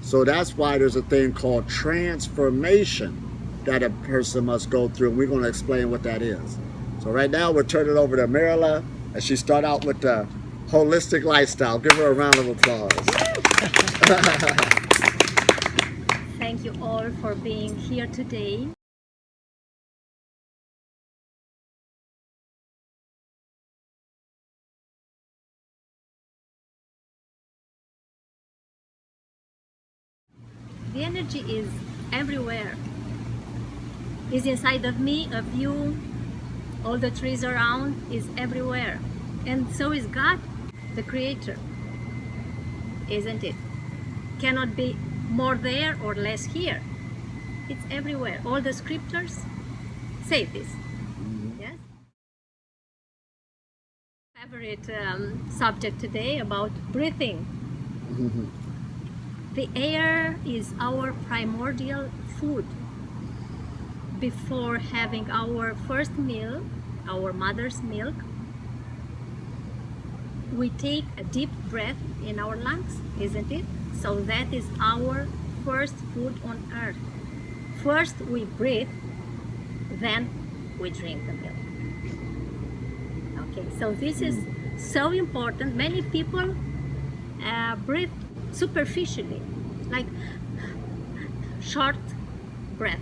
So that's why there's a thing called transformation that a person must go through. And we're going to explain what that is. So right now we're turning over to Marilla as she start out with the holistic lifestyle. Give her a round of applause. Thank you all for being here today. The energy is everywhere. It's inside of me, of you, all the trees around, is everywhere. And so is God, the Creator, isn't it? Cannot be more there or less here. It's everywhere. All the scriptures say this. Yes. Favorite subject today about breathing. The air is our primordial food. Before having our first meal, our mother's milk, we take a deep breath in our lungs, isn't it? So that is our first food on earth. First we breathe, then we drink the milk. Okay, so this is so important. Many people breathe superficially, like short breath.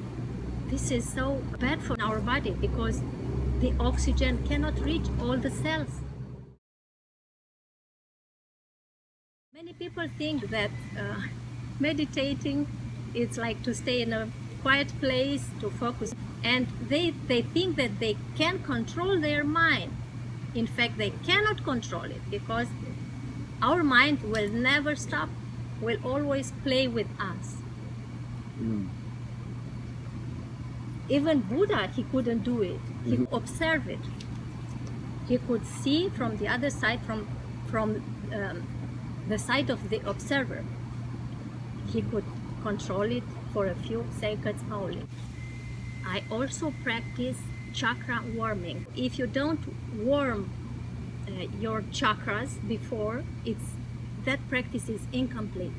This is so bad for our body because the oxygen cannot reach all the cells. Many people think that meditating is like to stay in a quiet place, to focus, and they think that they can control their mind. In fact, they cannot control it because our mind will never stop, will always play with us. Even Buddha, he couldn't do it. He could observe it. He could see from the other side, from the side of the observer. He could control it for a few seconds only. I also practice chakra warming. If you don't warm your chakras before, that practice is incomplete.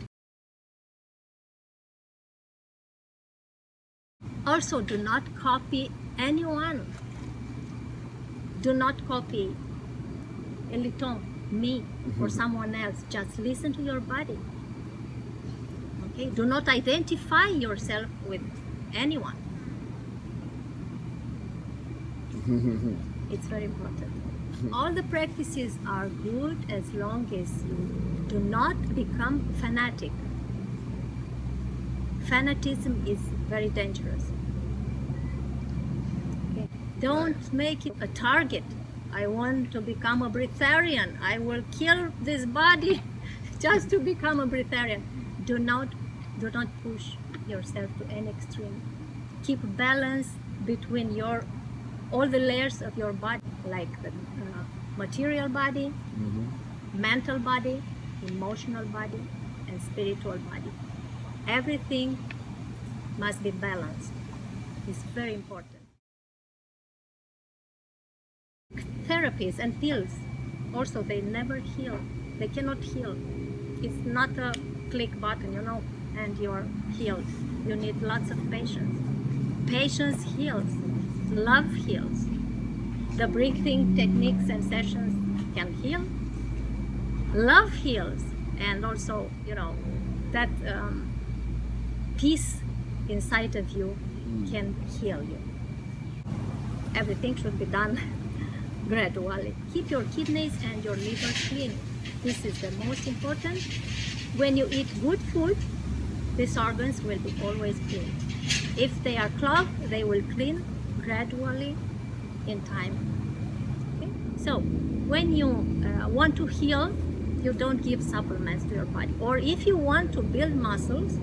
Also, do not copy anyone. Do not copy Elitom, me, or someone else. Just listen to your body. Okay? Do not identify yourself with anyone. It's very important. All the practices are good as long as you do not become fanatic. Fanaticism is very dangerous. Okay. Don't make it a target. I want to become a breatharian. I will kill this body just to become a breatharian. Do not push yourself to any extreme. Keep balance between all the layers of your body, like the material body, mental body, emotional body, and spiritual body. Everything must be balanced. It's very important. Therapies and pills, also, they never heal. They cannot heal. It's not a click button, and you're healed. You need lots of patience. Patience heals. Love heals. The breathing techniques and sessions can heal. Love heals. And also, that peace inside of you can heal you. Everything should be done gradually. Keep your kidneys and your liver clean. This is the most important. When you eat good food, these organs will be always clean. If they are clogged, they will clean gradually in time. Okay? So when you want to heal, you don't give supplements to your body. Or if you want to build muscles,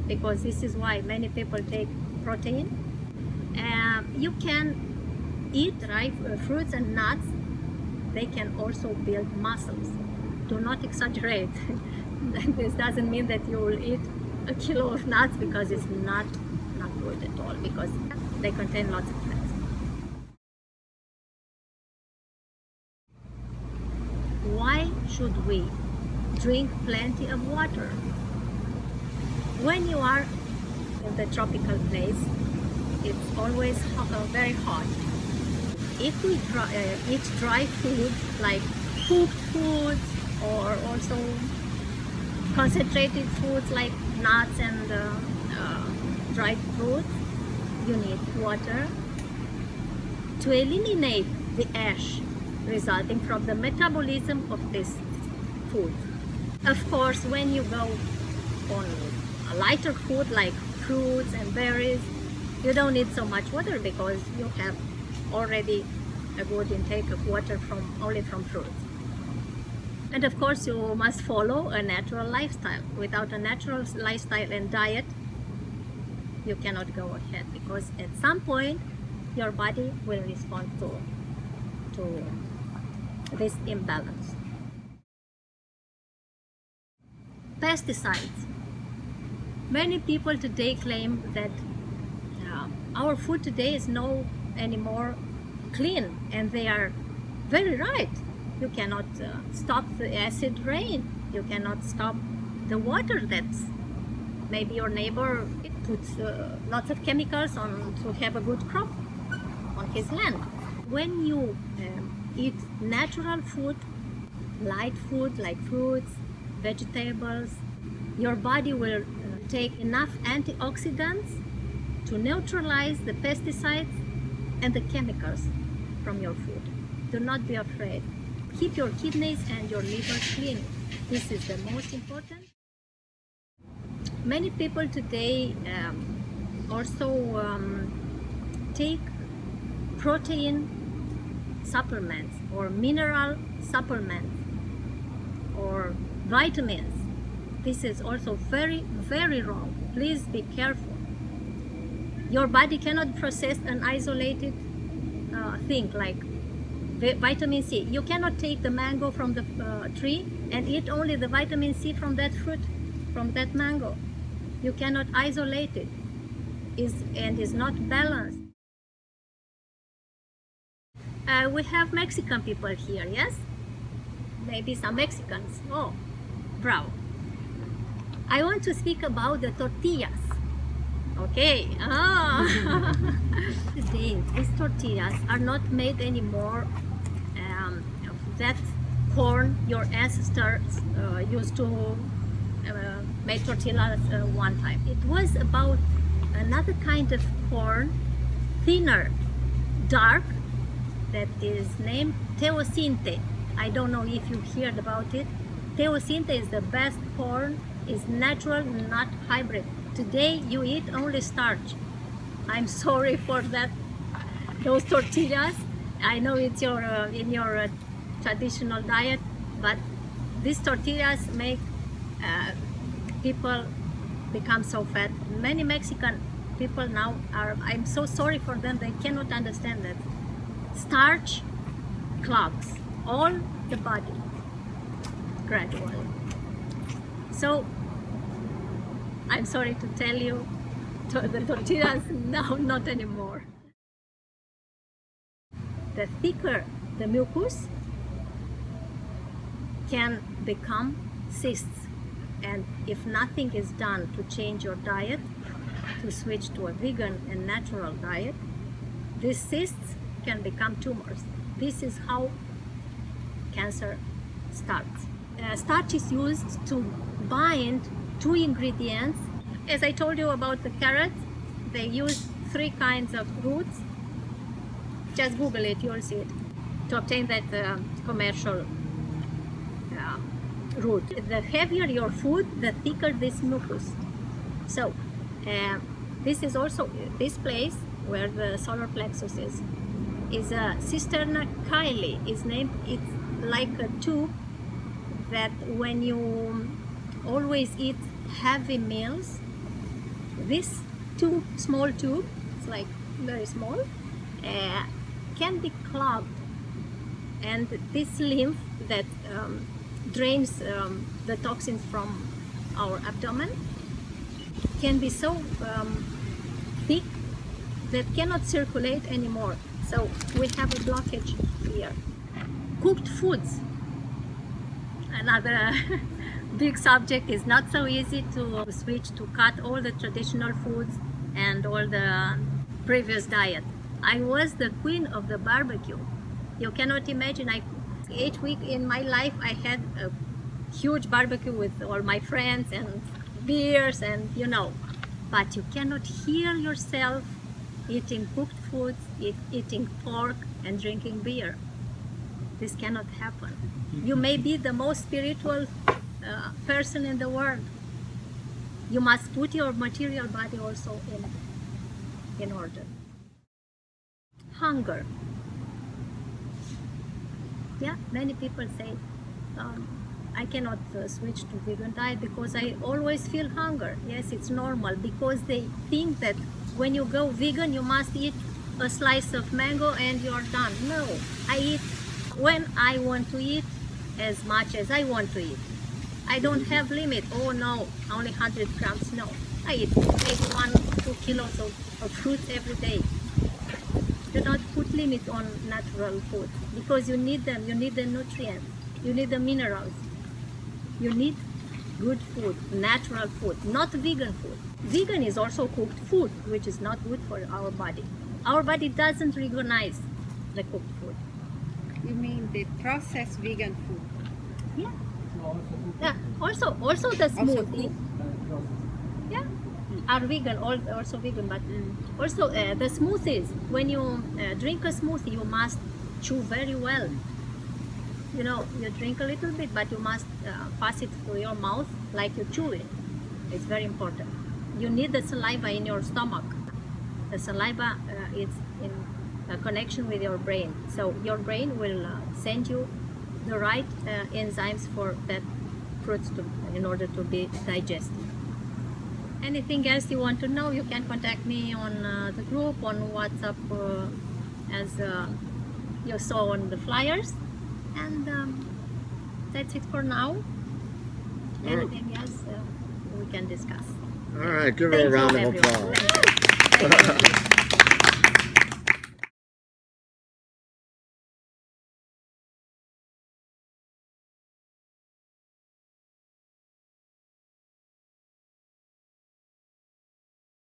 because this is why many people take protein, you can eat fruits and nuts. They can also build muscles. Do not exaggerate. This doesn't mean that you will eat a kilo of nuts, because it's not good at all, because they contain lots of fats. Why should we drink plenty of water? When you are in the tropical place, it's always very hot. If we eat dry food like cooked foods or also concentrated foods like nuts and dried fruits, you need water to eliminate the ash resulting from the metabolism of this food. Of course, when you go on a lighter food like fruits and berries, you don't need so much water because you have already a good intake of water only from fruits. And of course, you must follow a natural lifestyle. Without a natural lifestyle and diet, you cannot go ahead, because at some point your body will respond to this imbalance. Pesticides. Many people today claim that our food today is no anymore clean, and they are very right. You cannot stop the acid rain. You cannot stop the water that's maybe your neighbor puts lots of chemicals on to have a good crop on his land. When you eat natural food, light food like fruits, vegetables, your body will take enough antioxidants to neutralize the pesticides and the chemicals from your food. Do not be afraid. Keep your kidneys and your liver clean. This is the most important. Many people today also take protein supplements or mineral supplements or vitamins. This is also very, very wrong. Please be careful. Your body cannot process an isolated thing like vitamin C. You cannot take the mango from the tree and eat only the vitamin C from that fruit, from that mango. You cannot isolate it. And is not balanced. We have Mexican people here, yes? Maybe some Mexicans. Oh, bravo. I want to speak about the tortillas. Okay. Today, these tortillas are not made anymore of that corn your ancestors used to make tortillas one time. It was about another kind of corn, thinner, dark, that is named teosinte. I don't know if you heard about it. Teosinte is the best corn, is natural, not hybrid. Today you eat only starch. I'm sorry for that. Those tortillas, I know it's in your traditional diet, but these tortillas make people become so fat. Many Mexican people now I'm so sorry for them, they cannot understand that. Starch clogs all the body gradually. So I'm sorry to tell you, the tortillas now not anymore. The thicker the mucus can become cysts, and if nothing is done to change your diet, to switch to a vegan and natural diet, these cysts can become tumors. This is how cancer starts. Starch is used to bind two ingredients. As I told you about the carrots, they use 3 kinds of roots. Just Google it, you'll see it, to obtain that commercial root. The heavier your food, the thicker this mucus. So this is also, this place where the solar plexus is a cisterna chyli is named. It's like a tube that when you always eat heavy meals, this small tube, it's like very small, can be clogged, and this lymph that drains the toxins from our abdomen can be so thick that cannot circulate anymore. So we have a blockage here. Cooked foods, another big subject. It's not so easy to switch, to cut all the traditional foods and all the previous diet. I was the queen of the barbecue. You cannot imagine. Each week in my life I had a huge barbecue with all my friends and beers and but you cannot heal yourself eating cooked foods, eating pork and drinking beer. This cannot happen. You may be the most spiritual person in the world. You must put your material body also in order. Hunger. Yeah, many people say, I cannot switch to vegan diet because I always feel hunger. Yes, it's normal, because they think that when you go vegan, you must eat a slice of mango and you're done. No, I eat when I want to eat, as much as I want to eat. I don't have limit. Oh no, only 100 grams. No, I eat maybe 1-2 kilos of fruits every day. Do not put limit on natural food, because you need them. You need the nutrients. You need the minerals. You need good food, natural food, not vegan food. Vegan is also cooked food, which is not good for our body. Our body doesn't recognize the cooked food. You mean the processed vegan food? Yeah. Yeah. Also the smoothie. Yeah. Are vegan, also vegan, but also the smoothies. When you drink a smoothie, you must chew very well. You drink a little bit, but you must pass it through your mouth like you chew it. It's very important. You need the saliva in your stomach. The saliva is in a connection with your brain. So your brain will send you the right enzymes for that fruits in order to be digested. Anything else you want to know, you can contact me on the group, on WhatsApp, as you saw on the flyers. And that's it for now. Anything else we can discuss. All right, give her a round of applause. Thank you.